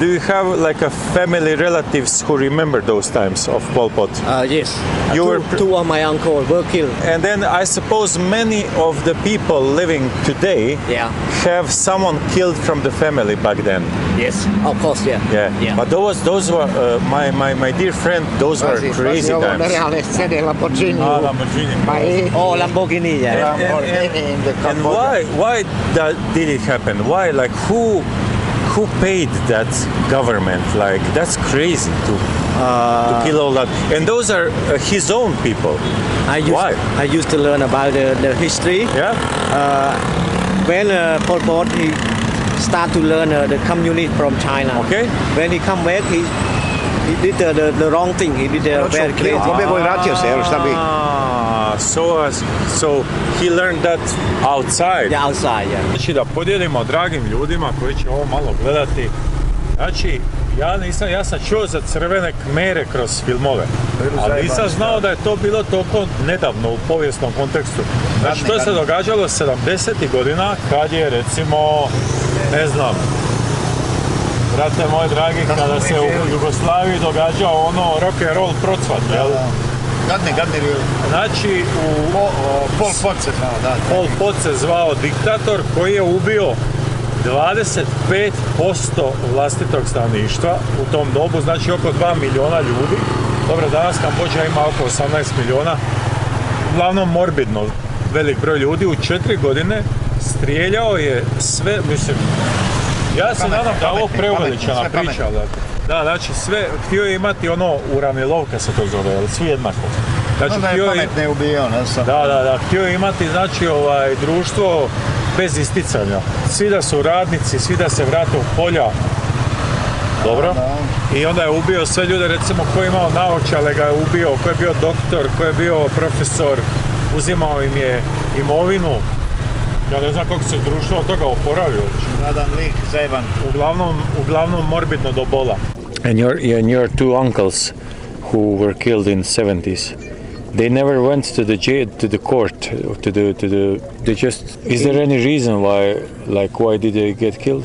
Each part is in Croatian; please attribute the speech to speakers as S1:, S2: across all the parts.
S1: Do you have like a family relatives who remember those times of Pol Pot?
S2: Yes.
S1: You were
S2: Two of my uncles were killed.
S1: And then I suppose many of the people living today
S2: Yeah.
S1: have someone killed from the family back then.
S2: Yes. Of course, yeah.
S1: Yeah. But those were my dear friend. Those were crazy times.
S3: Lamborghini.
S1: Lamborghini.
S2: Oh, Lamborghini, yeah.
S1: And why did it happen? Why, like, who paid that government? Like, that's crazy to kill all that. And those are his own people. Why?
S2: I used to learn about the history.
S1: Yeah.
S2: When Pol Pot, he start to learn the communist from China.
S1: Okay.
S2: When he come back, he did the wrong thing. He did very crazy.
S1: So he learned that outside.
S2: Yeah, outside, yeah.
S1: Znači da podijelimo dragim ljudima koji će ovo malo gledati. Znači, ja sam čuo za crvene kmere kroz filmove, ali nisam znao da je to bilo toliko nedavno u povijesnom kontekstu. Znači, to se događalo 70. godina kad je, recimo, ne znam, brate moj dragi, kada se u Jugoslaviji događao ono rock and roll procvat, jel?
S3: Gadni.
S1: Znači,
S3: Pol Pot se zvao, da.
S1: Pol Pot se zvao diktator koji je ubio 25% vlastitog stanovništva u tom dobu, znači oko 2 milijuna ljudi. Dobro, danas Kambodža ima oko 18 milijuna, uglavnom morbidno velik broj ljudi. U 4 godine strijeljao je sve, mislim, ja se nadam da je ovo preuveličana priča. Da, znači sve, htio je imati ono uranilovka se to zove, ali svi jednako. Znači,
S3: da je pametne ubio, ne sam.
S1: Da, htio je imati, znači, društvo bez isticanja. Svi da su radnici, svi da se vrate u polja. Dobro. I onda je ubio sve ljude, recimo, ko je imao naočale ga je ubio, ko je bio doktor, ko je bio profesor, uzimao im je imovinu. Ja ne znam kako se društvo od toga oporavio.
S3: Radan lik, zajeban.
S1: Uglavnom morbidno do bola. And your two uncles who were killed in 70s, they never went to the jail, to the court, they just, is there any reason why did they get killed?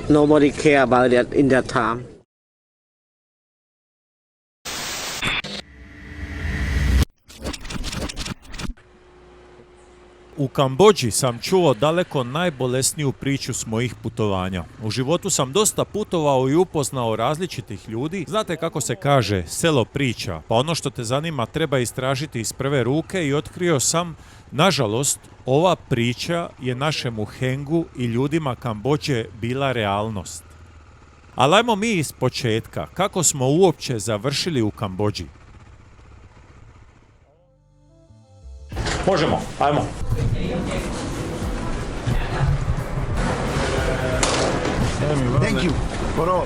S2: Nobody care about that in that time.
S4: U Kambodži sam čuo daleko najbolesniju priču s mojih putovanja. U životu sam dosta putovao i upoznao različitih ljudi. Znate kako se kaže, selo priča, pa ono što te zanima treba istražiti iz prve ruke i otkrio sam, nažalost, ova priča je našemu Hengu i ljudima Kambodže bila realnost. Ali ajmo mi iz početka, kako smo uopće završili u Kambodži?
S1: Možemo, ajmo.
S3: Thank you for all.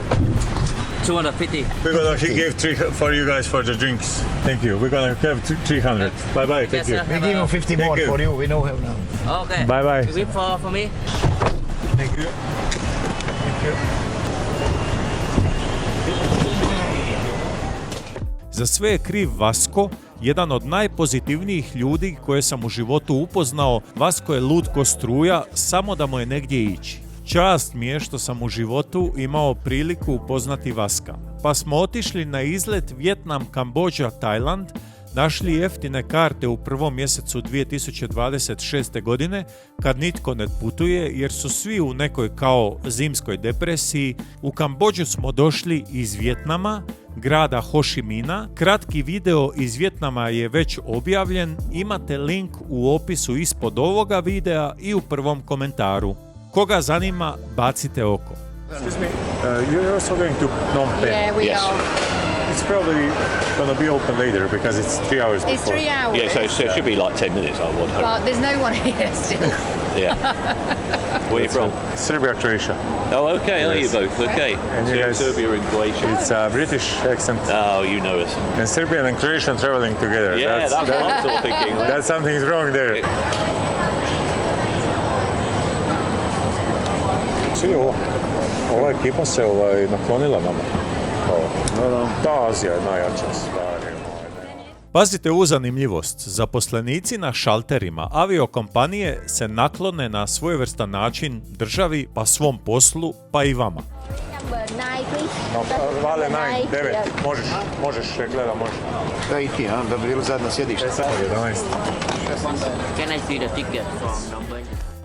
S2: 250.
S1: We're gonna give three for you guys for the drinks. Thank you. We're gonna have 300. Bye bye. Thank you.
S3: We give you 50 more
S1: you.
S3: for you. We know him now.
S2: Okay.
S1: Bye bye.
S2: Wait for me.
S1: Thank you. Thank you.
S4: Za sve je kriv Vasko, jedan od najpozitivnijih ljudi koje sam u životu upoznao. Vasko je lud ko struja, samo da mu je negdje ići. Čast mi je što sam u životu imao priliku upoznati Vaska. Pa smo otišli na izlet Vijetnam, Kambodža, Tajland, našli jeftine karte u prvom mjesecu 2026. godine, kad nitko ne putuje jer su svi u nekoj kao zimskoj depresiji. U Kambodžu smo došli iz Vijetnama, grada Ho Chi Mina. Kratki video iz Vijetnama je već objavljen, imate link u opisu ispod ovoga videa i u prvom komentaru. Koga zanima, bacite oko.
S1: Excuse me, you're also going to Phnom Penh?
S5: Yeah, we are.
S1: It's probably going to be open later because it's 3 hours
S5: It's
S1: before.
S5: 3 hours.
S6: Yeah, so it should be like 10 minutes, I would hope.
S5: But there's no one here still.
S6: Yeah. Where are you from?
S1: Serbia, Croatia.
S6: Oh, okay, are you
S1: Yes.
S6: both? Okay.
S1: And you guys-
S6: Serbia and Croatia.
S1: It's a British accent.
S6: Oh, you know us.
S1: And Serbian and Croatian traveling together.
S6: Yeah, that's what I'm sort of thinking.
S1: That's something's wrong there. Svi ova ekipa se naklonila nama. Ta Azija je najjača stvar.
S4: Pazite ovu zanimljivost. Zaposlenici na šalterima aviokompanije se naklone na svojevrstan način državi, pa svom poslu, pa i vama.
S5: Number 9, please.
S1: Vale,
S5: Number
S1: 9, 9. Možeš, gleda, možeš.
S3: Da i ti, a? Da bi bilo zajedno sjedište.
S1: 11.
S7: Can I see the ticket from number?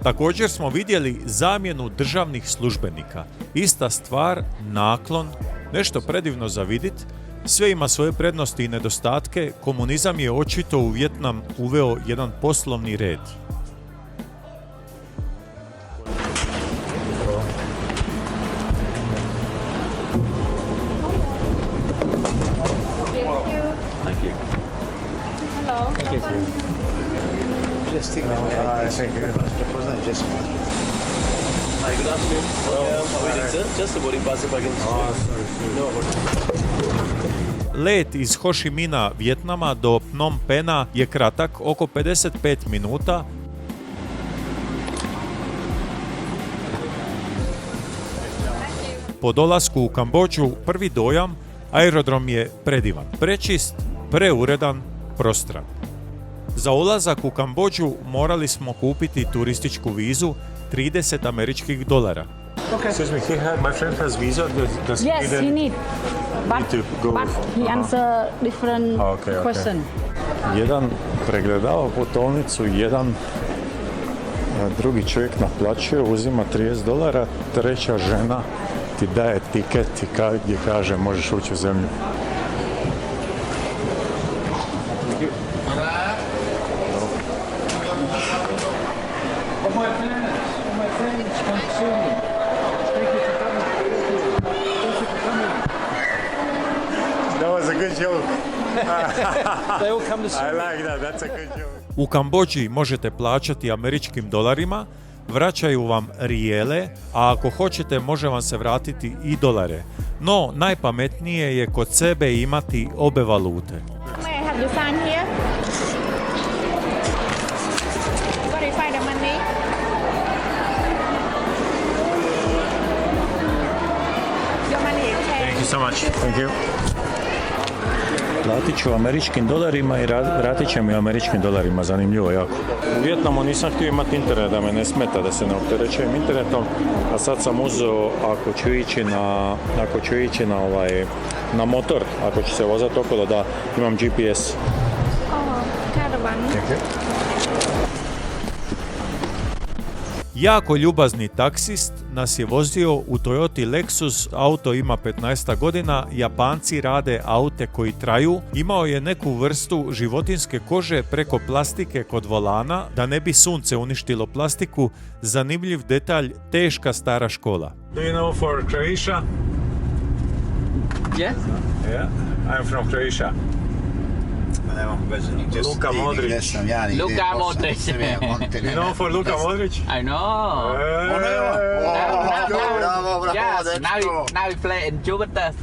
S4: Također smo vidjeli zamjenu državnih službenika. Ista stvar, naklon, nešto predivno za vidit. Sve ima svoje prednosti i nedostatke. Komunizam je očito u Vijetnam uveo jedan poslovni red.
S3: Just think about it. Prepoznaje Jessica.
S6: Good afternoon. Just a boarding pass if I can.
S4: Let iz Ho Chi Mina, Vijetnama do Phnom Penha je kratak, oko 55 minuta. Po dolasku u Kambodžu prvi dojam, aerodrom je predivan, prečist, preuredan, prostran. Za ulazak u Kambodžu morali smo kupiti turističku vizu, $30 američkih.
S1: Excuse me, my friend has visa. Does
S8: Yes, he need. But,
S1: to go
S8: but he answer different
S1: Okay.
S8: question.
S1: Jedan pregledava putovnicu, jedan drugi čovjek naplaćuje, uzima $30, treća žena ti daje tiket i gdje kaže možeš ući u zemlju. That was a good joke.
S9: They all come to
S1: I like that. That's a good joke.
S4: U Kambodži možete plaćati američkim dolarima, vraćaju vam rijele, a ako hoćete može vam se vratiti i dolare. No, najpametnije je kod sebe imati obe valute.
S5: May I have you sign here? Verify the money. Your money is cash.
S1: Thank you so much. Thank you. Platit ću američkim dolarima i vratit će mi američkim dolarima, zanimljivo jako. U Vijetnamu nisam htio imati internet, da me ne smeta, da se ne opterećujem internetom, a sad sam uzeo, ako ću ići na motor, ako ću se vozati okolo, da imam GPS.
S5: Caravan.
S1: Thank you.
S4: Jako ljubazni taksist nas je vozio u Toyoti Lexus, auto ima 15 godina, Japanci rade aute koji traju, imao je neku vrstu životinjske kože preko plastike kod volana, da ne bi sunce uništilo plastiku, zanimljiv detalj, teška stara škola.
S1: Do you know for Croatia?
S7: Yes.
S1: Yeah, I'm from Croatia.
S3: Nemam veze,
S1: Luka Modrić.
S7: Luka Modrić.
S1: You know for Luka Modrić?
S7: I know.
S3: Bravo,
S7: Yes, now we play in Juventus.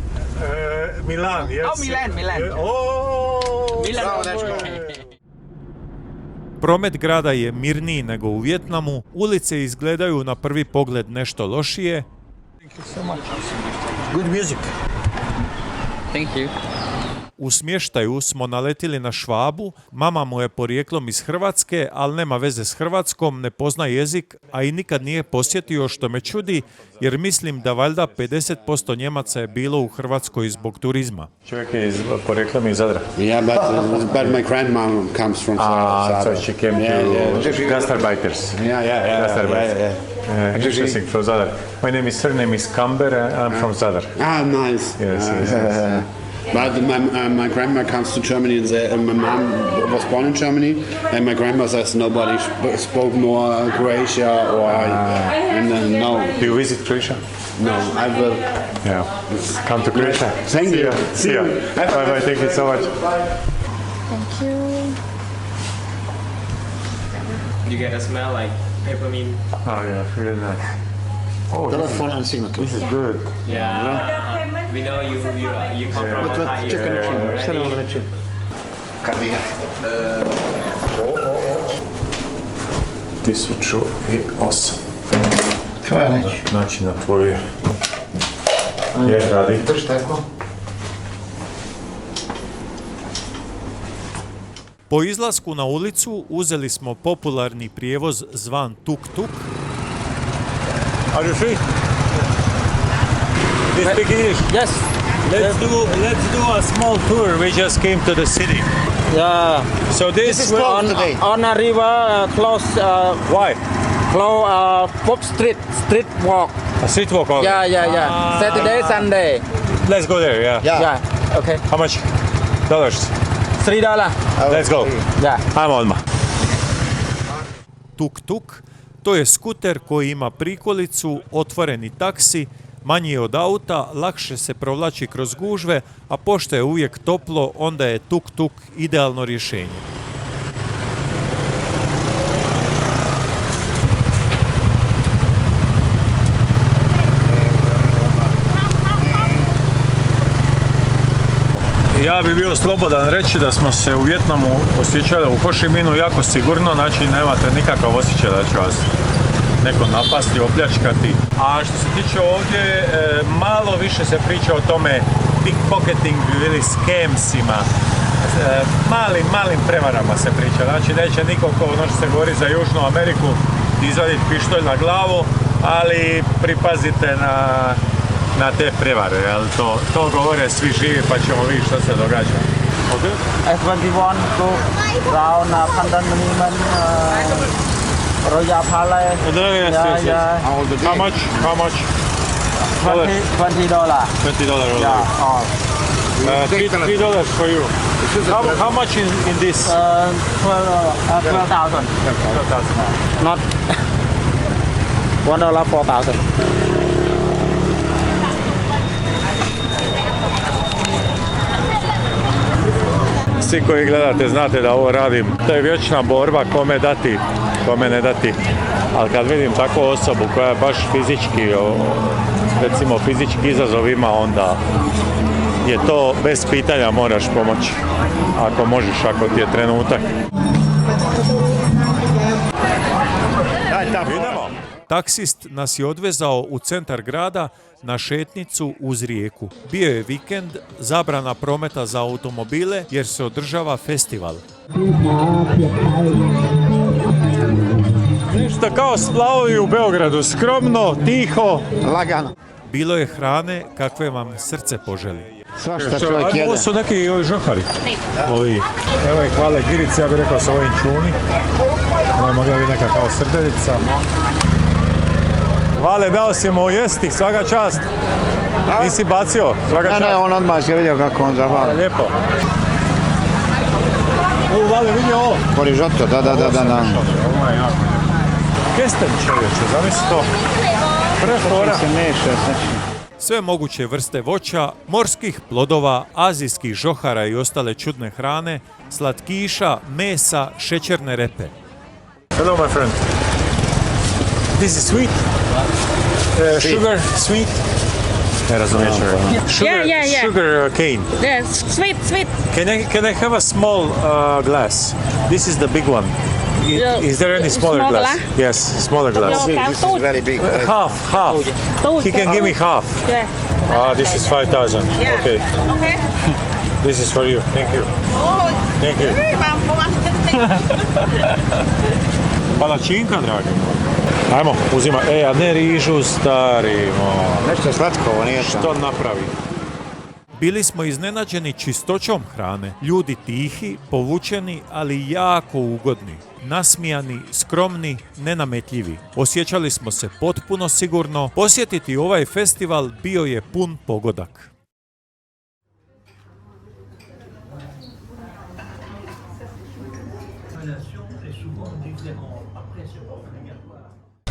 S1: Milan, yes.
S7: Oh, Milan.
S1: Oh!
S7: Milan.
S3: Bravo, dečko.
S4: Promet grada je mirniji nego u Vijetnamu, ulice izgledaju na prvi pogled nešto lošije,
S1: Good music.
S7: Thank you.
S4: u smještaju smo naletili na Švabu, mama mu je porijeklom iz Hrvatske, ali nema veze s Hrvatskom, ne pozna jezik, a i nikad nije posjetio, što me čudi, jer mislim da valjda 50% Njemaca je bilo u Hrvatskoj zbog turizma.
S1: Čovjek je porijeklom iz Zadra.
S10: Yeah, but my grandmom comes from
S1: So
S10: Zadar.
S1: she came to Gastarbeiters.
S10: Yeah.
S1: Interesting, from Zadar. My name is, her name is Kamber, I'm from Zadar.
S10: Ah, nice.
S1: Yes.
S10: But my grandma comes to Germany, and my mom was born in Germany, and my grandma says nobody spoke more Croatia no.
S1: Do you visit Croatia?
S10: No, I will.
S1: Yeah. Come to Croatia.
S10: Thank you.
S1: See ya. Bye, thank you so much.
S5: Thank you.
S9: You get a smell like peppermint.
S1: Oh yeah, really nice. Oh,
S3: Telefon and signature.
S1: this is good.
S9: Yeah. We know you come from Thai.
S3: Čekaj način, šta nam reći? Kad bi
S1: 1008.
S3: Tvoja reći.
S1: Znači na tvoje. Je, radi.
S3: Drž tako.
S4: Po izlasku na ulicu uzeli smo popularni prijevoz zvan tuk-tuk.
S1: Are you free? Do you speak English?
S7: Yes.
S1: Let's do a small tour. We just came to the city.
S7: Yeah.
S1: So this
S3: is closed today.
S7: On a river, close,
S1: Why?
S7: Pop Street walk.
S1: A street walk. Only.
S7: Yeah. Saturday, Sunday.
S1: Let's go there. Yeah.
S7: Yeah. Okay.
S1: How much? Dollars.
S7: $3.
S1: Let's go.
S7: Yeah.
S1: Ajmo odmah.
S4: Tuk-tuk, to je skuter koji ima prikolicu, otvoreni taksi, manji je od auta, lakše se provlači kroz gužve, a pošto je uvijek toplo, onda je tuk-tuk idealno rješenje.
S1: Ja bi bio slobodan reći da smo se u Vijetnamu osjećali u Ho Chi Minhu jako sigurno, znači nemate nikakav osjećaj da će vas neko napasti, opljačkati. A što se tiče ovdje, malo više se priča o tome pickpocketing ili scamsima. Malim prevarama se priča, znači neće niko ko ono što se govori za Južnu Ameriku izvaditi pištolj na glavu, ali pripazite na te prevare, jel? To govore svi živi pa ćemo vidjeti što se događa.
S7: S21 go round Pandan Monument, Royal Palace. Yeah.
S1: How much?
S7: $20.
S1: $20.
S7: Yeah, all.
S1: $3 for you. How much in this?
S7: 12,000. Not $1 4,000.
S1: Svi koji gledate znate da ovo radim. To je vječna borba kome dati, kome ne dati. Ali kad vidim takvu osobu koja baš fizički, recimo fizički izazov ima, onda je to bez pitanja moraš pomoći. Ako možeš, ako ti je trenutak. Idemo.
S4: Taksist nas je odvezao u centar grada na šetnicu uz rijeku. Bio je vikend, zabrana prometa za automobile jer se održava festival.
S1: Ništa kao splavovi u Beogradu, skromno, tiho,
S3: Lagano.
S4: Bilo je hrane kakve vam srce poželi.
S3: Svašta čovjek jede.
S1: Ovo su neki ovi žohari. Ovi. Evo je hvale girice, ja bih rekao sa ovim čuni. Ovo je mogla biti neka kao srdelica. Vale, dao si mu jesti, svaka čast. Nisi bacio, svaka čast.
S3: Ne, on odmah je vidio kako on zahvala.
S1: Lijepo. Vale, vidi ovo.
S3: Porižoto, da.
S1: Ovo je jako. Kesten čovječe, zamisli to. Prefora.
S3: Se meša, znači.
S4: Sve moguće vrste voća, morskih plodova, azijskih žohara i ostale čudne hrane, slatkiša, mesa, šećerne repe.
S1: Hello, my friend. This is sweet. Sugar, sweet. Ne razumiješ. Sugar cane.
S5: Yes, sweet.
S1: Can I have a small glass? This is the big one. Is there any smaller glass? Yes, smaller glass.
S3: This is very big.
S1: Half. He can give me half.
S5: Yeah.
S1: This is 5,000. Okay. This is for you. Thank you. Thank you. Palačinka, dragi. Ajmo, uzima. A ne rižu, starimo.
S3: Nešto slatko, ovo nije
S1: Što napravi?
S4: Bili smo iznenađeni čistoćom hrane. Ljudi tihi, povučeni, ali jako ugodni. Nasmijani, skromni, nenametljivi. Osjećali smo se potpuno sigurno. Posjetiti ovaj festival bio je pun pogodak.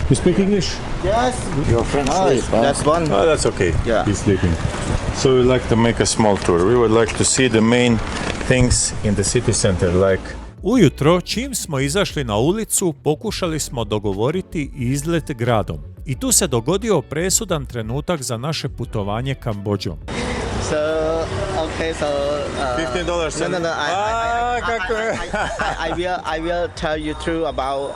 S1: You speak English?
S3: Yes. Your friend sleep, huh? That's one.
S1: That's okay.
S3: Yeah.
S1: He's sleeping. So we like to make a small tour. We would like to see the main things in the city center, like
S4: Ujutro, čim smo izašli na ulicu, pokušali smo dogovoriti izlet gradom. I tu se dogodio presudan trenutak za naše putovanje Kambodžom.
S7: So, okay, so...
S1: $15.
S7: No.
S1: kako je?
S7: I will tell you true about...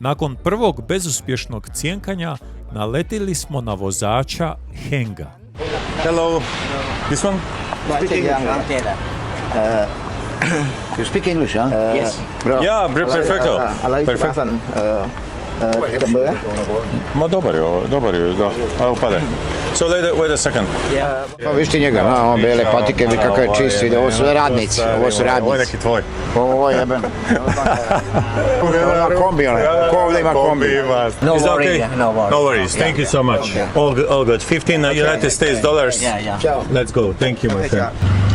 S4: Nakon prvog bezuspješnog cjenkanja, naletili smo na vozača Henga.
S1: Hello. This one?
S3: You speak English, huh?
S7: Yes.
S3: Bro.
S1: Yeah, perfecto.
S7: I like
S1: Perfect.
S7: Basan. Chậm bữa.
S1: Ma dobar je, da. Evo pade. So wait a second.
S3: Pa viš ti njega, no, on bele patike, vi kako je čist, vidi, ovo su radnici, ovo su
S1: Ovo je
S3: radnici.
S1: neki tvoj.
S3: Ovo je jeben. Ovdje ima kombi, onaj, ko ovdje ima kombi.
S2: No
S1: Is that
S2: worry,
S1: okay?
S2: yeah, no worry.
S1: No worries. Thank you so much. All good. 15 United States dollars.
S2: Yeah.
S1: Let's go. Thank you, my friend.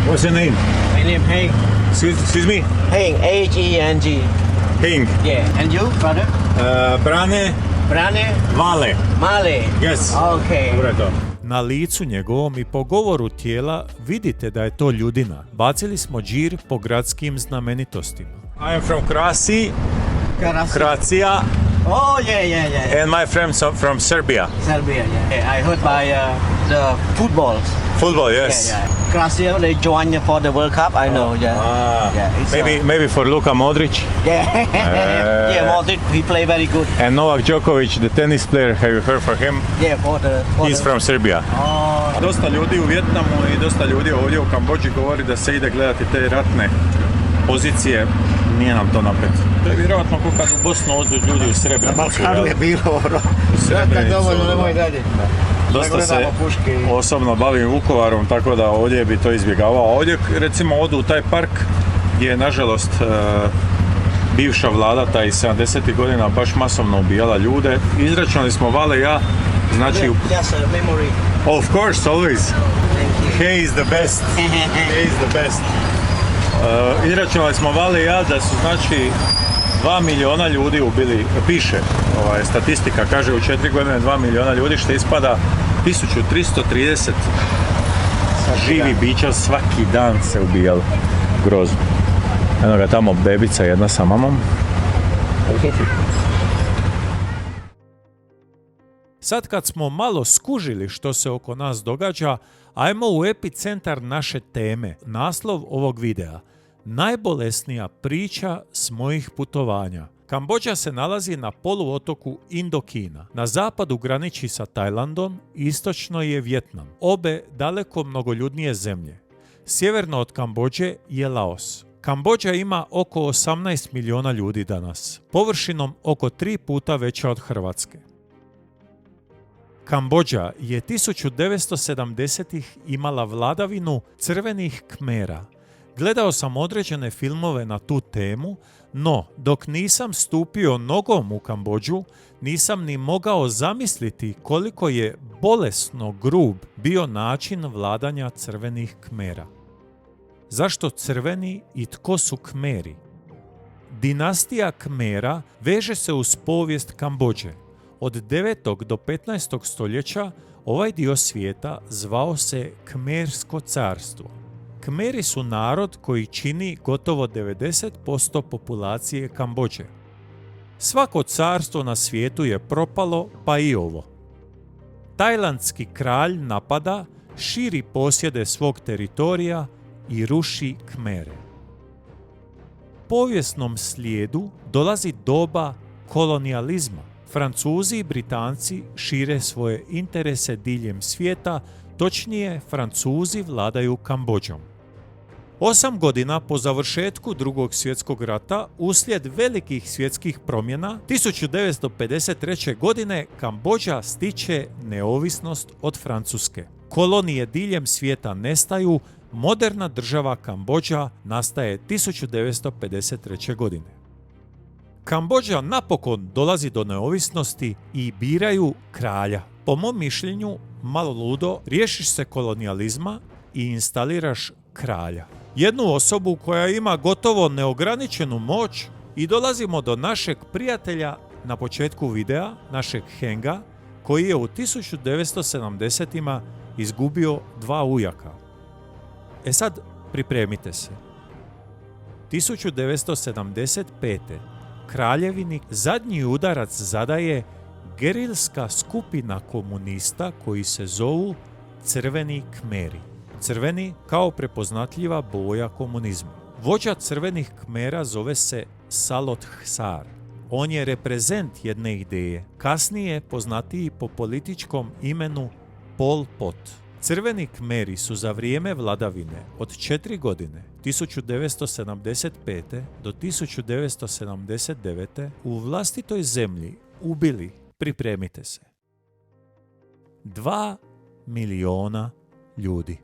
S1: What's your name?
S2: My name Heng.
S1: Excuse me?
S2: Heng, H-E-N-G.
S1: Hing.
S2: Yeah. And you, brother?
S1: Brane
S2: Brane
S1: Vale.
S2: Male.
S1: Yes.
S2: Okay.
S1: Dobro je to.
S4: Na licu njegovom i po govoru tijela vidite da je to ljudina. Bacili smo đir po gradskim znamenitostima.
S1: I am from Croatia,
S2: Oh, yeah.
S1: and my friends are from Serbia.
S2: Serbia, yeah. I heard by the football.
S1: Football, yes.
S2: Yeah. Croatia, they joined for the World Cup, I know, yeah. Yeah, it's,
S1: Maybe for Luka Modric
S2: Yeah. Yeah, Modric, he play very good.
S1: and Novak Djokovic, the tennis player. Have you heard for him?
S2: Yeah, for
S1: He's from Serbia.
S2: Oh.
S1: Dosta ljudi u Vijetnamu i dosta ljudi ovdje u Kambodži govori da se ide gledati te ratne pozicije. Nije nam to napet. To je vjerojatno kako kad u Bosnu odu ljudi u Srebrenicu.
S3: Balkanu je bilo, bro.
S1: Srebrenicu,
S3: Dovoljno,
S1: da.
S3: nemoj dalje.
S1: Dosta se
S3: Gledamo puške i-
S1: osobno bavim Vukovarom, tako da ovdje bi to izbjegavao. Ovdje recimo odu u taj park gdje je nažalost bivša vlada taj 70. godina baš masovno ubijala ljude. Izračunali smo Vale i ja, znači
S2: Yes, memory.
S1: of course, always. He is the best. He is the best. Izračunali smo Vale i ja da su znači 2 miliona ljudi ubili, piše statistika, kaže u 4 godine 2 miliona ljudi, što ispada 1330 živi bića svaki dan se ubijalo. Grozno. Eno ga tamo bebica jedna sa mamom.
S4: Sad kad smo malo skužili što se oko nas događa, ajmo u epicentar naše teme. Naslov ovog videa: najbolesnija priča s mojih putovanja. Kambodža se nalazi na poluotoku Indokina. Na zapadu graniči sa Tajlandom, istočno je Vjetnam. Obe daleko mnogoljudnije zemlje. Sjeverno od Kambodže je Laos. Kambodža ima oko 18 miliona ljudi danas, površinom oko 3 puta veća od Hrvatske. Kambodža je 1970-ih imala vladavinu crvenih Kmera. Gledao sam određene filmove na tu temu, no dok nisam stupio nogom u Kambodžu, nisam ni mogao zamisliti koliko je bolesno grub bio način vladanja crvenih Kmera. Zašto crveni i tko su Kmeri? Dinastija Kmera veže se uz povijest Kambodže. Od 9. do 15. stoljeća ovaj dio svijeta zvao se Kmersko carstvo. Kmeri su narod koji čini gotovo 90% populacije Kambodže. Svako carstvo na svijetu je propalo, pa i ovo. Tajlandski kralj napada, širi posjede svog teritorija i ruši Kmere. Povijesnom slijedu dolazi doba kolonijalizma. Francuzi i Britanci šire svoje interese diljem svijeta, točnije Francuzi vladaju Kambodžom. 8 godina po završetku Drugog svjetskog rata, uslijed velikih svjetskih promjena, 1953. godine Kambodža stiče neovisnost od Francuske. Kolonije diljem svijeta nestaju, moderna država Kambodža nastaje 1953. godine. Kambodža napokon dolazi do neovisnosti i biraju kralja. Po mom mišljenju, malo ludo, riješiš se kolonijalizma i instaliraš kralja. Jednu osobu koja ima gotovo neograničenu moć, i dolazimo do našeg prijatelja na početku videa, našeg Henga, koji je u 1970-ima izgubio 2 ujaka. E sad, pripremite se. 1975. kraljevini zadnji udarac zadaje gerilska skupina komunista koji se zovu Crveni Kmeri. Crveni kao prepoznatljiva boja komunizma. Vođa Crvenih Kmera zove se Salot Hsar. On je reprezent jedne ideje, kasnije poznatiji po političkom imenu Pol Pot. Crveni Kmeri su za vrijeme vladavine od 4 godine, 1975. do 1979. u vlastitoj zemlji ubili, pripremite se, 2 miliona ljudi.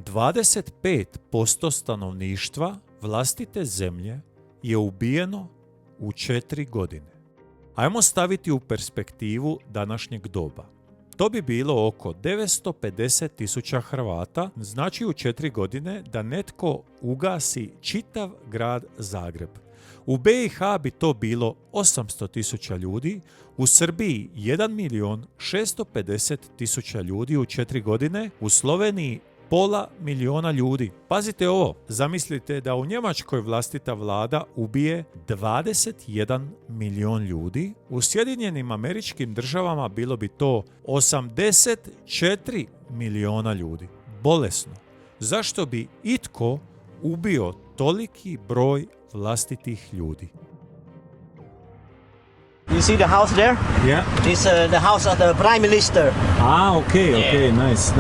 S4: 25% stanovništva vlastite zemlje je ubijeno u 4 godine. Ajmo staviti u perspektivu današnjeg doba. To bi bilo oko 950.000 Hrvata, znači u 4 godine da netko ugasi čitav grad Zagreb. U BiH bi to bilo 800.000 ljudi, u Srbiji 1.650.000 ljudi u 4 godine, u Sloveniji 500.000 ljudi. Pazite ovo, zamislite da u Njemačkoj vlastita vlada ubije 21 milion ljudi, u Sjedinjenim Američkim Državama bilo bi to 84 miliona ljudi. Bolesno. Zašto bi itko ubio toliki broj vlastitih ljudi?
S2: You see the house there?
S1: Yeah.
S2: It's the house of the Prime Minister.
S1: Ah, okay, nice.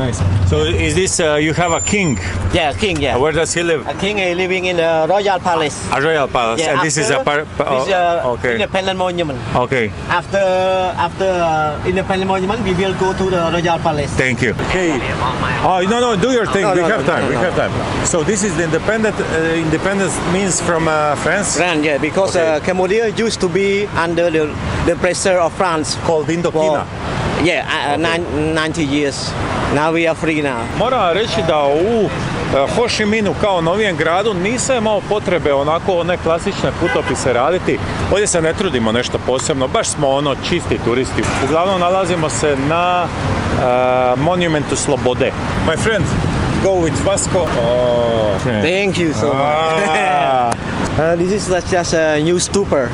S1: So is this, you have a king?
S2: Yeah, king, yeah.
S1: Where does he live?
S2: A king is living in the Royal Palace.
S1: A royal palace,
S2: Yeah,
S1: and this is a
S2: this is
S1: okay.
S2: Independent Monument.
S1: Okay,
S2: After Independent Monument, we will go to the Royal Palace.
S1: thank you. Okay. Oh, no, do your thing. We have time. So this is the independence means from France?
S2: France, yeah, because
S1: Okay.
S2: Cambodia used to be under the pressure of France.
S1: Called Indochina.
S2: Yeah, 90 years. Now we are free now.
S1: Moram reći da u Ho Chi Minhu kao novijem gradu nisam imao potrebe onako one klasične putopise raditi. Ovdje se ne trudimo nešto posebno, baš smo ono čisti turisti. Uglavnom nalazimo se na monumentu slobode. My friend, go with Vasco. Oh,
S2: Thank you so much. This is just a new stupor,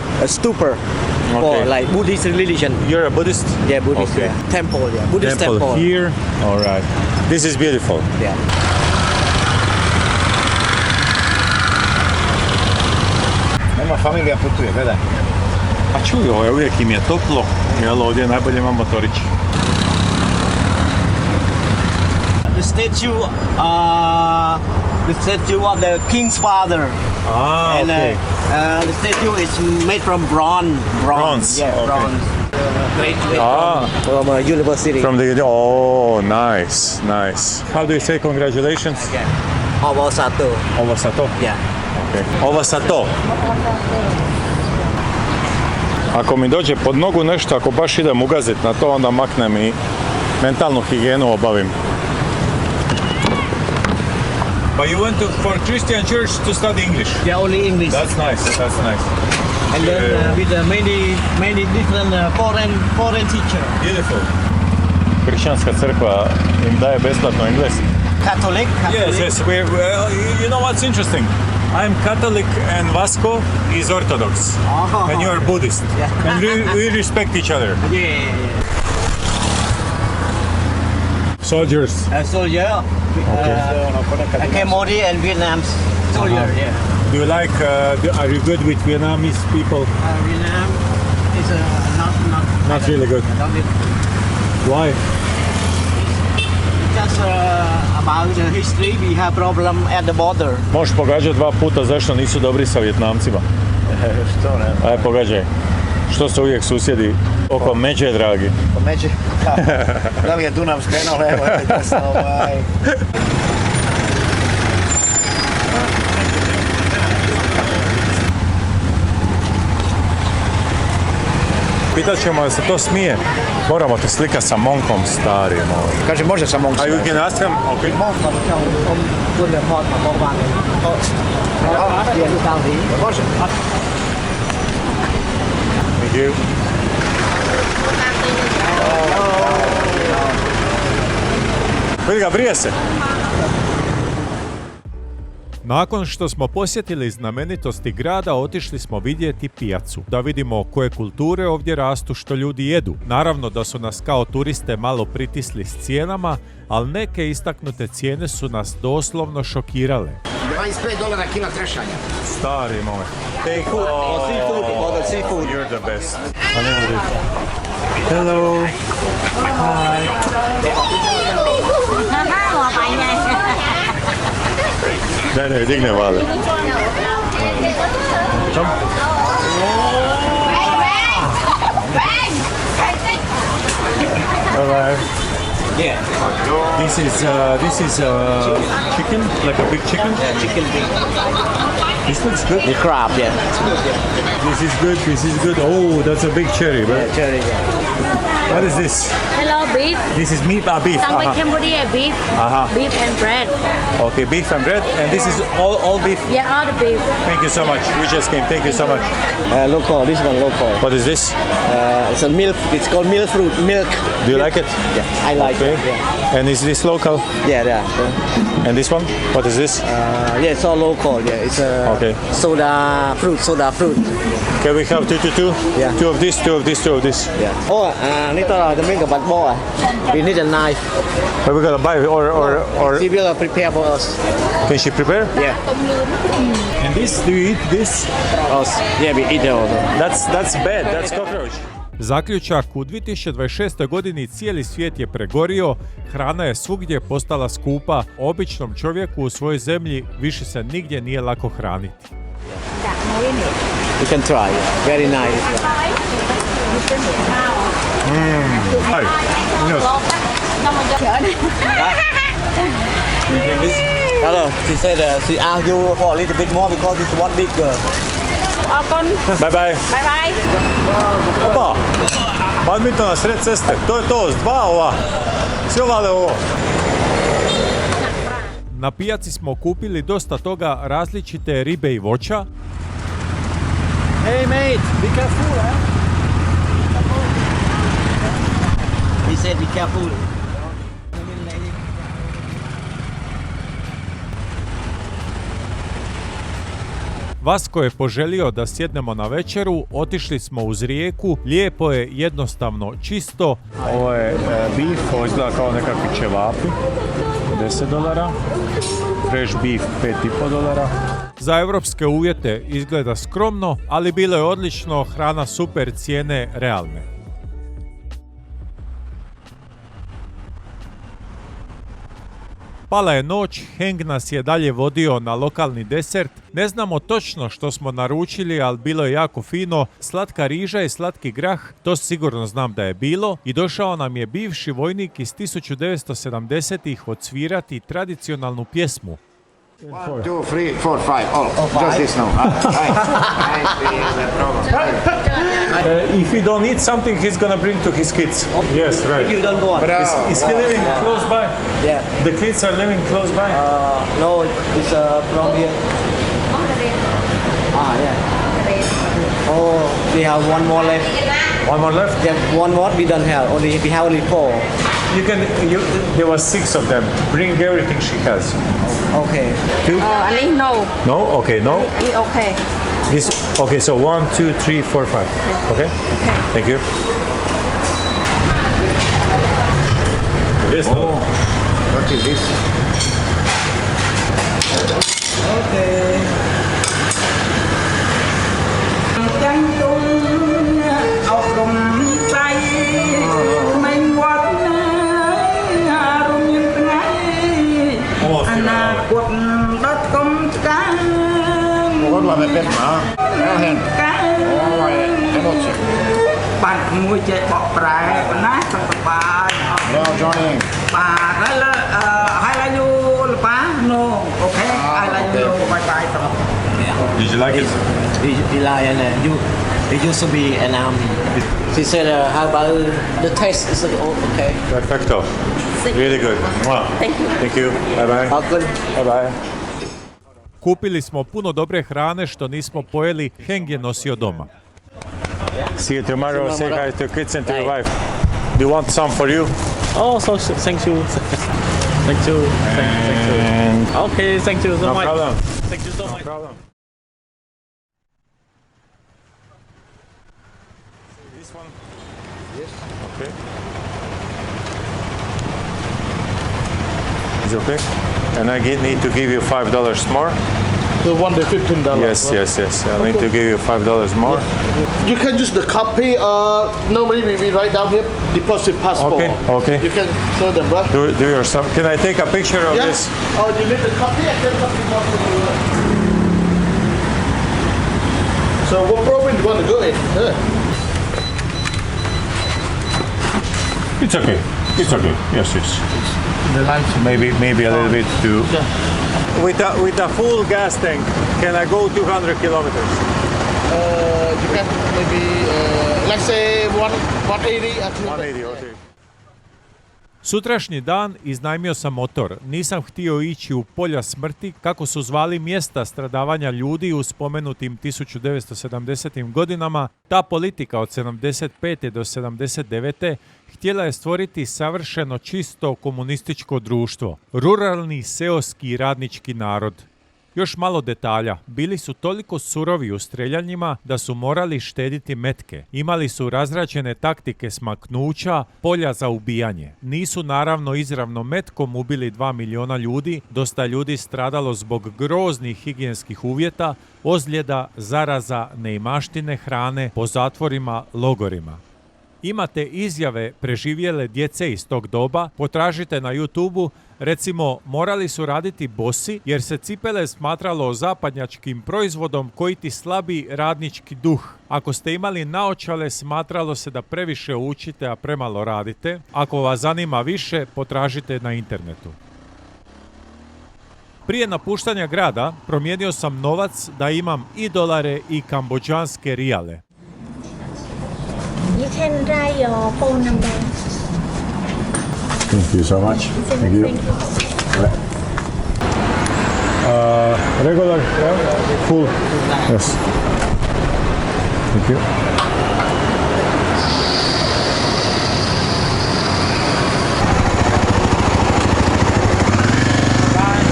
S2: for
S1: Okay.
S2: like Buddhist religion.
S1: You're a Buddhist?
S2: Yeah, Buddhist.
S1: Okay.
S2: Yeah. Temple, yeah. Buddhist temple.
S1: Here. All right. This is beautiful.
S2: Yeah.
S3: Nema familija putuje, gledaj.
S1: A čuj, ovo uvijek im je toplo. Jel, ovdje najbolje ima motorići.
S2: The statue of the king's father.
S1: Ah,
S2: And
S1: okay.
S2: the statue is made from bronze.
S1: Bronze,
S2: Yeah,
S1: okay.
S2: bronze. Great
S1: Ah.
S2: from university.
S1: From the oh, nice. How do you say congratulations?
S2: Ovo satu.
S1: Ovo sa to?
S2: Yeah.
S1: Okay. Ovo sa to. Ako mi dođe pod nogu nešto, ako baš idem ugazit na to, onda maknem i mentalnu higijenu obavim. But you went for Christian church to study English?
S2: Yeah, only English.
S1: That's nice.
S2: And then with many different foreign teacher.
S1: Beautiful. Kršćanska crkva im daje besplatno engleski.
S2: Catholic.
S1: Yes. You know what's interesting? I'm Catholic and Vasco is Orthodox.
S2: Oh.
S1: And you are Buddhist.
S2: Yeah.
S1: And we respect each other.
S2: Yeah.
S1: Soldiers.
S2: Soldier. Cambodia and Vietnam soldier. Yeah.
S1: Do you like, are you good with Vietnamese people?
S2: Vietnam is
S1: Not really good.
S2: Not really.
S1: Why?
S2: Just about the history, we have problem at the border.
S1: Možeš pogađati 2 puta zašto nisu dobri sa Vjetnamcima.
S3: Što ne?
S1: Aj, pogađaj. Što se uvijek susjedi oko međe, dragi?
S3: Po međe. Da li je Dunav skrenuo levo ili desno,
S1: Pitat ćemo da se to smije. Moramo te slika sa monkom starim.
S3: Kaže, može sa monkom.
S1: A you can ask him? Okay.
S3: Može.
S1: Thank you. Vidi ga, brije se.
S4: Nakon što smo posjetili znamenitosti grada, otišli smo vidjeti pijacu, da vidimo koje kulture ovdje rastu, što ljudi jedu. Naravno da su nas kao turiste malo pritisli s cijenama, ali neke istaknute cijene su nas doslovno šokirale.
S3: $25 kila trešanja.
S1: Stari moj. Seafood. You're the best. Hello. Hi. Ne, digne vale. Čom? Bye-bye.
S2: Yeah.
S1: This is chicken, like a big chicken.
S2: Yeah, chicken wing.
S1: This looks good.
S2: The crab, yeah.
S1: This is good. This is good. Oh, that's a big cherry. But
S2: Yeah, cherry, yeah.
S1: what is this?
S5: Hello, beef.
S1: This is meat, beef.
S5: Some with Cambodia beef. Beef and bread.
S1: Okay, beef and bread, and this is all beef.
S5: Yeah, all the beef.
S1: Thank you so much. We just came. Thank you so much.
S2: Local, this one local.
S1: What is this?
S2: It's a milk, it's called milk fruit, milk.
S1: Do you like it?
S2: Yeah, I like
S1: Okay.
S2: it. Yeah.
S1: And is this local?
S2: Yeah.
S1: And this one? What is this?
S2: Yeah, it's all local. Yeah, it's
S1: Okay.
S2: soda fruit.
S1: Can we have two?
S2: Yeah.
S1: Two of this, two of this, two of this.
S2: Yeah. Oh, nito là the milk bạch bo. We need a knife.
S1: But we're gonna buy or
S2: She will prepare for us.
S1: can she prepare?
S2: Yeah.
S1: And this, do you eat this?
S2: Us. Yeah, we eat it also.
S1: That's bad. That's cockroach.
S4: Zaključak, u 2026. godini cijeli svijet je pregorio, hrana je svugdje postala skupa, običnom čovjeku u svojoj zemlji više se nigdje nije lako hraniti.
S2: You can try. Very nice.
S1: Hi. Yes.
S2: Hello. She said she asked you for a little bit more because it's one big.
S1: Bye bye.
S5: Bye bye.
S1: Opa. Badminton na sred ceste. To je to. Dva ova. Svi ovale ovo.
S4: Na pijaci smo kupili dosta toga, različite ribe i voća.
S2: Hey mate, be careful, huh? He said be careful.
S4: Vasko je poželio da sjednemo na večeru, otišli smo uz rijeku, lijepo je, jednostavno, čisto.
S1: Ovo je beef, ovo izgleda kao nekakvi ćevapi. $10. Fresh beef, $5,5.
S4: Za europske uvjete izgleda skromno, ali bilo je odlično, hrana super, cijene realne. Pala je noć, Heng nas je dalje vodio na lokalni desert. Ne znamo točno što smo naručili, ali bilo je jako fino. Slatka riža i slatki grah, to sigurno znam da je bilo. I došao nam je bivši vojnik iz 1970-ih odsvirati tradicionalnu pjesmu.
S3: 1, 2, 3, 4, 5, all. Just this now.
S1: If he don't eat something, he's gonna bring to his kids. Yes, right.
S2: You don't go on.
S1: Is he living close by?
S2: Yeah.
S1: The kids are living close by?
S2: No, it's from here. Yeah. Oh, we have one more left.
S1: One more left?
S2: Yeah, one more we don't have. We have only 4.
S1: There was 6 of them. Bring everything she has.
S2: Okay.
S5: I need no.
S1: No? Okay, no?
S5: It's okay.
S1: This, okay, so 1, 2, 3, 4, 5. Okay? Thank you. Yes, no.
S3: What is this?
S2: Okay.
S3: What was the best?
S11: Bạn mua chạy bọc trái và nát trong tập bài.
S3: Now Johnny.
S11: Bà nói là hay là you là bá no, okay, hay là you bye bye tập.
S1: Did you like it?
S2: Eli and you used to be an army. She said, how about the taste? Is it okay?
S1: Perfecto. Really good.
S5: Thank you.
S1: Thank you. Bye-bye.
S2: Good.
S1: Bye-bye.
S4: Kupili smo puno dobre hrane što nismo pojeli, Heng je nosio doma.
S1: See you tomorrow. Say hi to kids and to your wife. Do you want some for you?
S6: Oh, so thank you. Thank you. Thank you. Okay, thank you so
S1: No
S6: much.
S1: problem.
S6: Thank you so
S1: No
S6: much.
S1: problem. This one? Yes. Okay. Is it okay? And I need to give you $5 more.
S6: So one day $15.
S1: Yes, yes, yes. I need to give you $5 more.
S6: You can use the copy. Normally we write down here deposit passport.
S1: Okay, okay.
S6: You can show them, right?
S1: Do yourself. Can I take a picture of this?
S6: Oh, you need the copy. I can copy more for you. So what province you want to go in?
S1: It's okay. It's okay. Yes, yes.
S6: The line.
S1: Maybe a little bit too. With a full gas tank, can I go 200 kilometers?
S6: You can maybe let's say 180 at
S1: 180, okay.
S4: Sutrašnji dan iznajmio sam motor. Nisam htio ići u polja smrti, kako su zvali mjesta stradavanja ljudi u spomenutim 1970. godinama. Ta politika od 75. do 79. htjela je stvoriti savršeno čisto komunističko društvo. Ruralni, seoski, radnički narod. Još malo detalja. Bili su toliko surovi u streljanjima da su morali štediti metke. Imali su razrađene taktike smaknuća, polja za ubijanje. Nisu naravno izravno metkom ubili 2 miliona ljudi, dosta ljudi stradalo zbog groznih higijenskih uvjeta, ozljeda, zaraza, neimaštine hrane po zatvorima, logorima. Imate izjave preživjele djece iz tog doba, potražite na YouTubeu, recimo morali su raditi bosi jer se cipele smatralo zapadnjačkim proizvodom koji ti slabi radnički duh. Ako ste imali naočale, smatralo se da previše učite, a premalo radite. Ako vas zanima više, potražite na internetu. Prije napuštanja grada promijenio sam novac da imam i dolare i kambodžanske rijale.
S5: You can write your phone number.
S1: Thank you so much. Thank you. Regular, full. Yes. Thank you.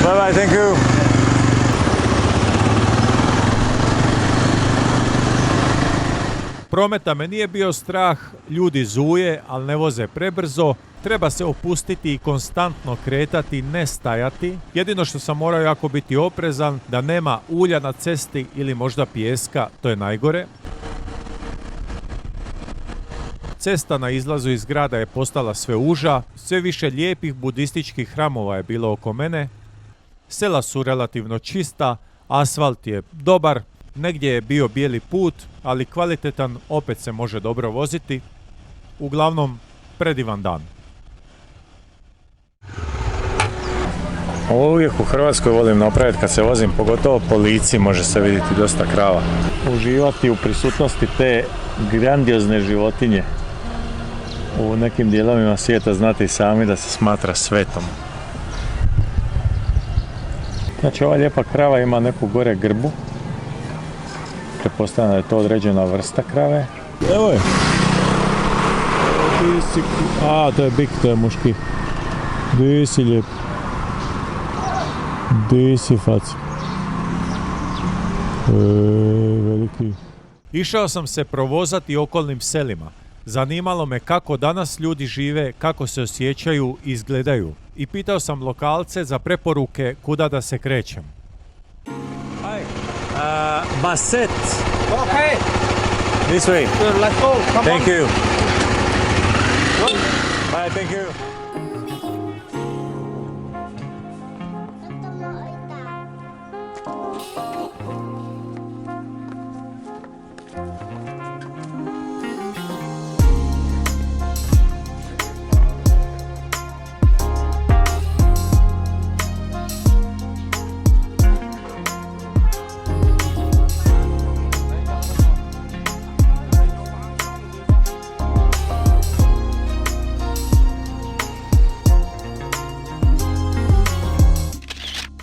S1: Bye bye. Thank you.
S4: Prometa me nije bio strah, ljudi zuje, ali ne voze prebrzo, treba se opustiti i konstantno kretati, ne stajati. Jedino što sam morao jako biti oprezan, da nema ulja na cesti ili možda pijeska, to je najgore. Cesta na izlazu iz grada je postala sve uža, sve više lijepih budističkih hramova je bilo oko mene. Sela su relativno čista, asfalt je dobar, negdje je bio bijeli put, ali kvalitetan, opet se može dobro voziti. Uglavnom, predivan dan.
S1: Uvijek u Hrvatskoj volim napraviti kad se vozim, pogotovo po Lici može se vidjeti dosta krava. Uživati u prisutnosti te grandiozne životinje. U nekim dijelovima svijeta znate i sami da se smatra svetom. Znači ova lijepa krava ima neku gore grbu. Pretpostavljam da je to određena vrsta krave. Evo je. A, to je bik, to je muški. Di si lijep. Di si fac. Veliki.
S4: Išao sam se provozati okolnim selima. Zanimalo me kako danas ljudi žive, kako se osjećaju i izgledaju. I pitao sam lokalce za preporuke kuda da se krećem.
S1: Basset.
S6: Okay.
S1: This way.
S6: Let's go. Come
S1: Thank
S6: on.
S1: you. Bye, thank you.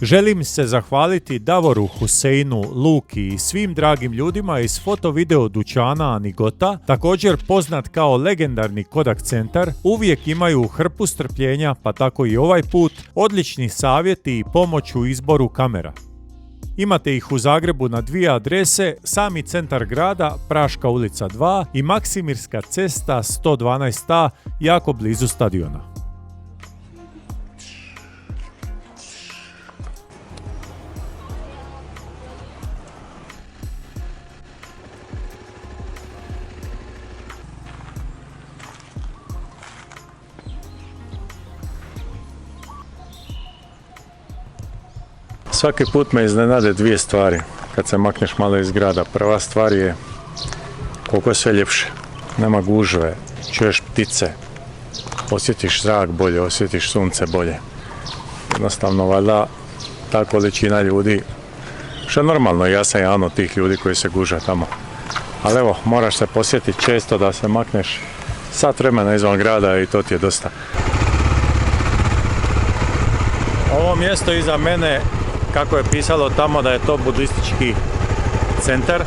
S4: Želim se zahvaliti Davoru, Huseinu, Luki i svim dragim ljudima iz foto-video dućana Anigota, također poznat kao legendarni Kodak centar. Uvijek imaju hrpu strpljenja, pa tako i ovaj put, odlični savjeti i pomoć u izboru kamera. Imate ih u Zagrebu na 2 adrese, sami centar grada, Praška ulica 2 i Maksimirska cesta 112a, jako blizu stadiona.
S1: Svaki put me iznenade dvije stvari kad se makneš malo iz grada. Prva stvar je koliko je sve ljepše. Nema gužve, čuješ ptice, osjetiš zrak bolje, osjetiš sunce bolje. Jednostavno, valjda, ta količina ljudi, što je normalno, ja sam jedan od tih ljudi koji se guže tamo. Ali evo, moraš se posjetiti često da se makneš sat vremena izvan grada i to ti je dosta. Ovo mjesto iza mene, kako je pisalo tamo da je to budistički centar,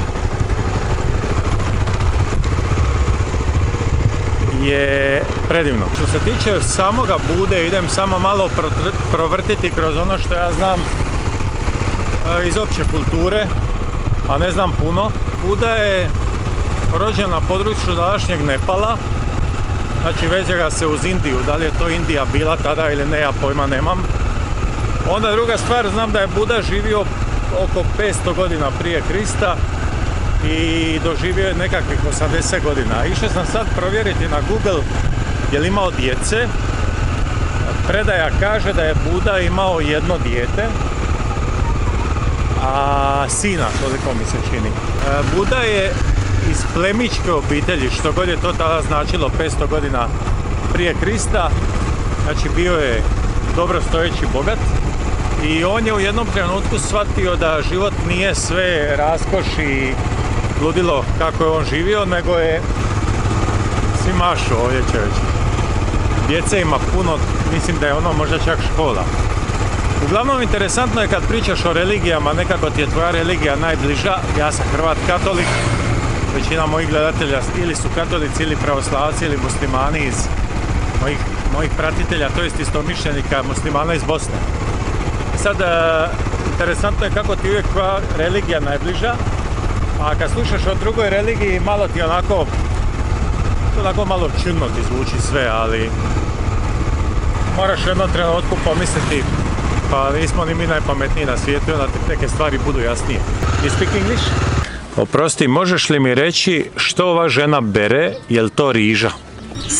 S1: je predivno. Što se tiče samoga Bude, idem samo malo provrtiti kroz ono što ja znam iz opće kulture, a ne znam puno. Buda je rođen na području današnjeg Nepala, znači veže ga se uz Indiju, da li je to Indija bila tada ili ne, ja pojma nemam. Onda druga stvar, znam da je Buda živio oko 500 godina prije Krista i doživio je nekakvih 80 godina. Išao sam sad provjeriti na Google je li imao djece. Predaja kaže da je Buda imao jedno dijete, a sina, toliko mi se čini. Buda je iz plemićke obitelji, što god je to tada značilo 500 godina prije Krista, znači bio je dobro stojeći bogat i on je u jednom trenutku shvatio da život nije sve raskoš i ludilo kako je on živio, nego je svi mašu ovdje čovječe. Djece ima puno, mislim da je ono možda čak škola. Uglavnom interesantno je kad pričaš o religijama, nekako ti je tvoja religija najbliža. Ja sam Hrvat katolik, većina mojih gledatelja ili su katolici ili pravoslavci ili muslimani iz mojih pratitelja, to jest istomišljenika muslimana iz Bosne. Sad, interesantno je kako ti uvijek tvoja religija najbliža, a kad slušaš o drugoj religiji malo ti onako malo čudno ti zvuči sve, ali moraš u jednom trenutku pomisliti pa nismo ni mi najpametniji na svijetu, onda neke stvari budu jasnije. You speak English? Oprosti, možeš li mi reći što ova žena bere, je li to riža?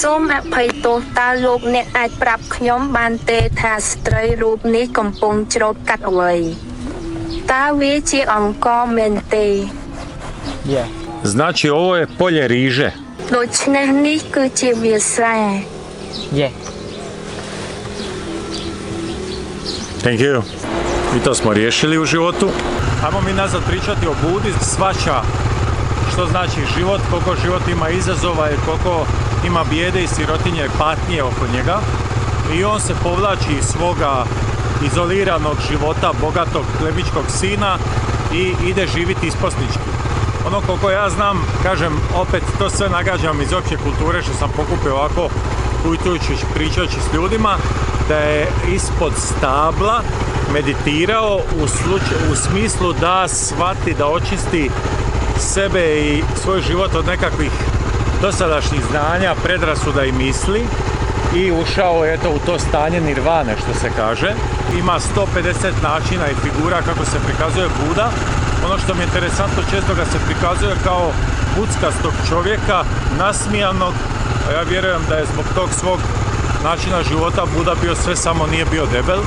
S12: សូមអភ័យទោសតើលោកអ្នកអាចប្រាប់ខ្ញុំបានទេថាស្ត្រីរូបនេះកំពុងច្រូតកាត់អ្វីតើវាជាអង្ករមែនទេ
S1: Znači ovo je polje riže.
S12: ដូច្នេះនេះគឺជាវាលស្រែ
S1: Thank you. I to smo riješili u životu. Ajmo mi nazad pričati o Budi, shvaća što znači život, koliko život ima izazova i koliko ima bijede i sirotinje i patnje oko njega. I on se povlači iz svoga izoliranog života, bogatog plemićkog sina i ide živjeti isposnički. Ono koliko ja znam, kažem, opet to sve nagađam iz opće kulture što sam pokupio ovako putujući, pričajući s ljudima, da je ispod stabla meditirao u smislu da shvati, da očisti sebe i svoj život od nekakvih dosadašnjih znanja, predrasuda i misli i ušao je u to stanje nirvane, što se kaže. Ima 150 načina i figura kako se prikazuje Buda. Ono što mi je interesantno, često ga se prikazuje kao buckastog čovjeka, nasmijanog, a ja vjerujem da je zbog tog svog načina života Buda bio sve samo nije bio debel.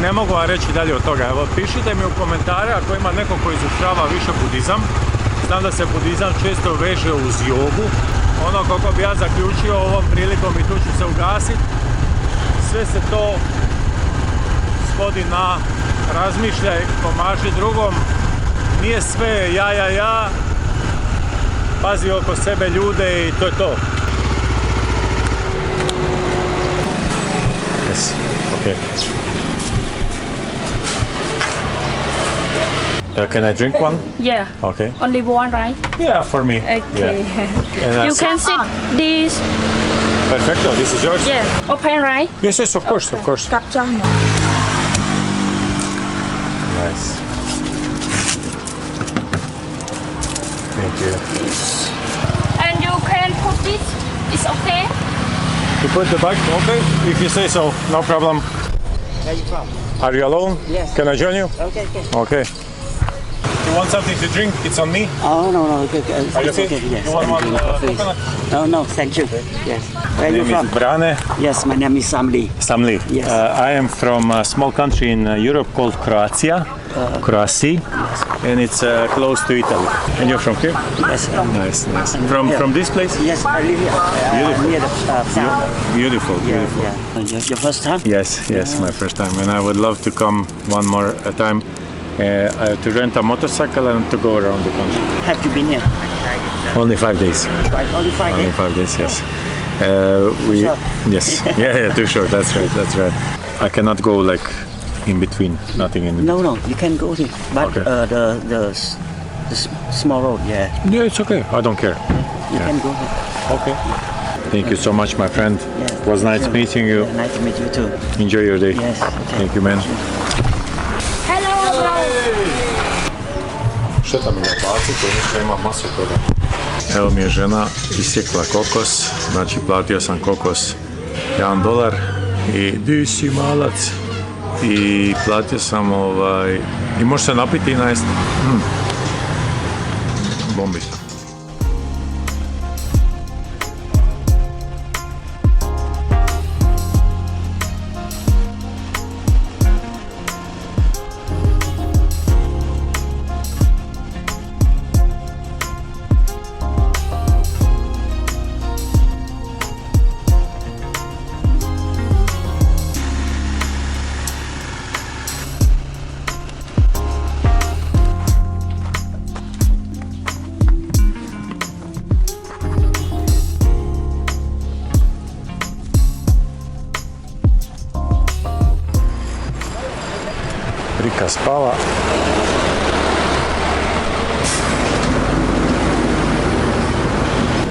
S1: Ne mogu vam reći dalje od toga. Evo, pišite mi u komentare ako ima neko koji izučava više budizam. Znam da se budizam često veže uz jogu. Ono kako bi ja zaključio ovom prilikom i tu ću se ugasiti, sve se to svodi na razmišljaj, pomaži drugom. Nije sve ja, pazi oko sebe ljude i to je to. Yes, okay. Can I drink one?
S8: Yeah.
S1: Okay.
S8: Only one, right?
S1: Yeah, for me.
S8: Okay.
S1: Yeah. And,
S8: You can sit this.
S1: Perfecto, this is yours?
S8: Yeah. Open, right?
S1: Yes, of course, of course.
S8: Cặp cho nhỏ.
S1: Nice. Thank you.
S8: And you can put it. It's okay.
S1: You put the bag? Okay, if you say so, no problem.
S2: Where are you from?
S1: Are you alone?
S2: Yes.
S1: Can I join you?
S2: Okay.
S1: Okay. You want something to drink? It's on me.
S2: Oh, no. Okay,
S1: Are you
S2: it's okay. Yes.
S1: You want one
S2: I'm coffee.
S1: coconut?
S2: No, thank you. Yes. Where are you
S1: My name
S2: from?
S1: is Brane
S2: Yes, my name is Samli.
S1: Samli.
S2: Yes.
S1: I am from a small country in Europe called Croatia. Croatia. And it's close to Italy. And you're from here?
S2: Yes.
S1: Nice. From this place?
S2: Yes, I live here. Near the farm.
S1: Beautiful.
S2: Your first time?
S1: Yes, my first time. And I would love to come one more time to rent a motorcycle and to go around the country.
S2: Have you been here?
S1: Only 5 days.
S2: Right, only 5
S1: Only
S2: days?
S1: 5 days, yes.
S2: Short.
S1: Yes. Yeah, too short. That's right. I cannot go like in between. Nothing in between.
S2: No, you can go here. But
S1: Okay.
S2: the small road, yeah.
S1: Yeah, it's okay. I don't care.
S2: You can go here.
S1: Okay. Thank you so much, my friend.
S2: Yes,
S1: It was nice meeting you.
S2: Yeah, nice to meet you too.
S1: Enjoy your day.
S2: Yes, okay.
S1: Thank you, man.
S8: Hello, bro.
S1: Šteta mi ne plaći, to ima masu toga. Evo mi je žena isjekla kokos, znači platio sam kokos $1 i di si malac. I platio sam i može se napiti i najesti. Bombista. Rika spava.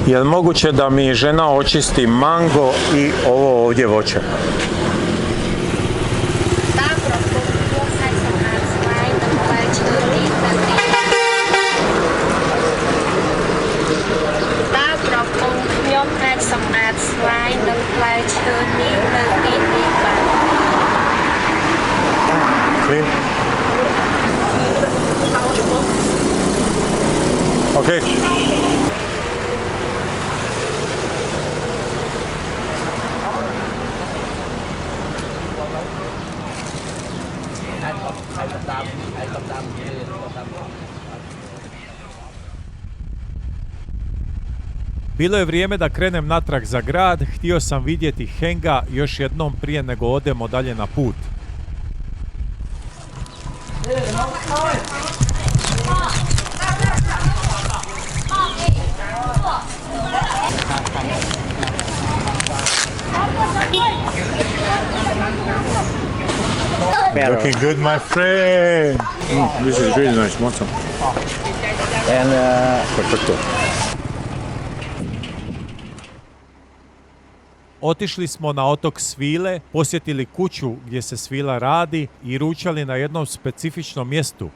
S1: Je li moguće da mi žena očisti mango i ovo ovdje voće? Clean? Okay.
S4: Bilo je vrijeme da krenem natrag za grad, htio sam vidjeti Henga još jednom prije nego odemo dalje na put.
S1: Looking good, my friend. This is really nice. Want some?
S2: And
S1: Perfecto.
S4: Otišli smo na otok Svile, posjetili kuću gdje se svila radi i ručali na jednom specifičnom mjestu.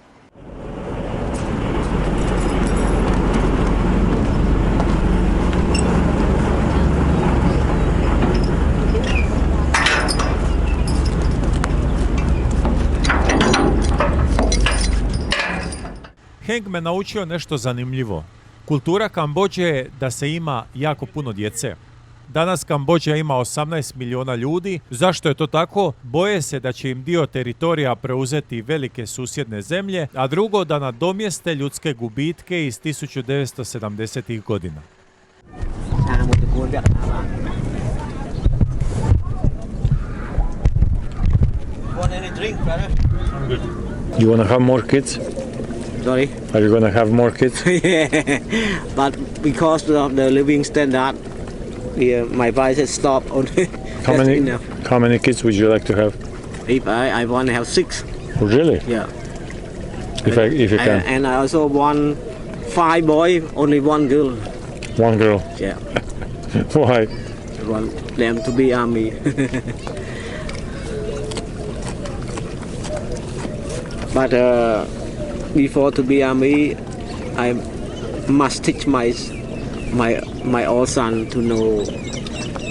S4: Heng me naučio nešto zanimljivo. Kultura Kambodže je da se ima jako puno djece. Danas Kambodža ima 18 milijuna ljudi. Zašto je to tako? Boje se da će im dio teritorija preuzeti velike susjedne zemlje, a drugo da nadomjeste ljudske gubitke iz 1970-ih godina.
S1: You wanna have more kids?
S2: sorry.
S1: Are you gonna have more kids?
S2: Yeah, but because of the living standard, my wife has stopped on.
S1: How many kids would you like to have?
S2: If I want to have 6.
S1: Oh, really?
S2: Yeah.
S1: If you can.
S2: And I also want 5 boys, only 1 girl.
S1: 1 girl.
S2: Yeah.
S1: Why?
S2: I want them to be army. But before to be army, I must teach my old son to know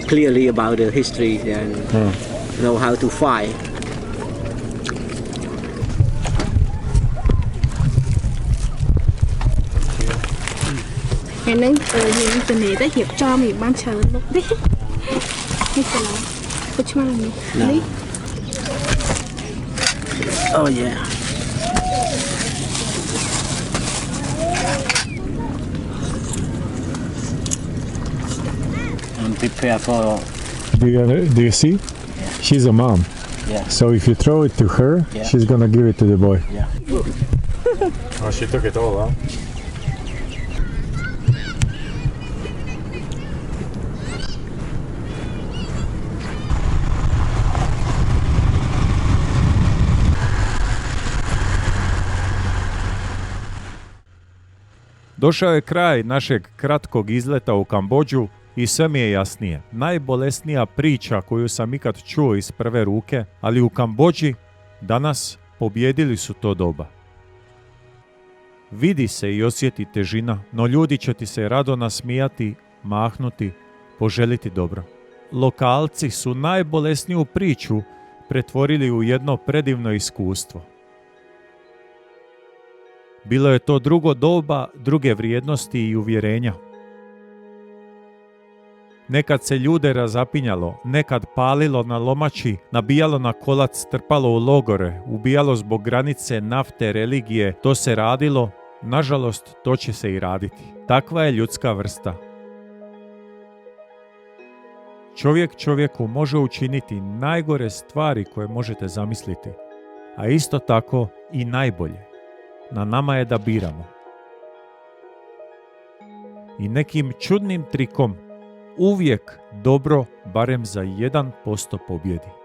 S2: clearly about the history and know how to fight.
S5: ថ្ងៃហ្នឹងយើងទៅនេះទៅរៀបចំវាបានច្រើនលោកនេះនេះទៅពុជឆ្មានេះនេះ
S2: Oh yeah. And prepare for.
S1: Do you see? She's a mom.
S2: Yeah.
S1: So if you throw it to her, she's gonna give it to the boy.
S2: Yeah.
S1: Oh, she took it all, huh?
S4: Došao je kraj našeg kratkog izleta u Kambodžu i sve mi je jasnije. Najbolesnija priča koju sam ikad čuo iz prve ruke, ali u Kambodži danas pobjedili su to doba. Vidi se i osjeti težina, no ljudi će ti se rado nasmijati, mahnuti, poželiti dobro. Lokalci su najbolesniju priču pretvorili u jedno predivno iskustvo. Bilo je to drugo doba, druge vrijednosti i uvjerenja. Nekad se ljude razapinjalo, nekad palilo na lomači, nabijalo na kolac, trpalo u logore, ubijalo zbog granice, nafte, religije. To se radilo, nažalost to će se i raditi. Takva je ljudska vrsta. Čovjek čovjeku može učiniti najgore stvari koje možete zamisliti, a isto tako i najbolje. Na nama je da biramo. I nekim čudnim trikom uvijek dobro barem za 1% pobjedi.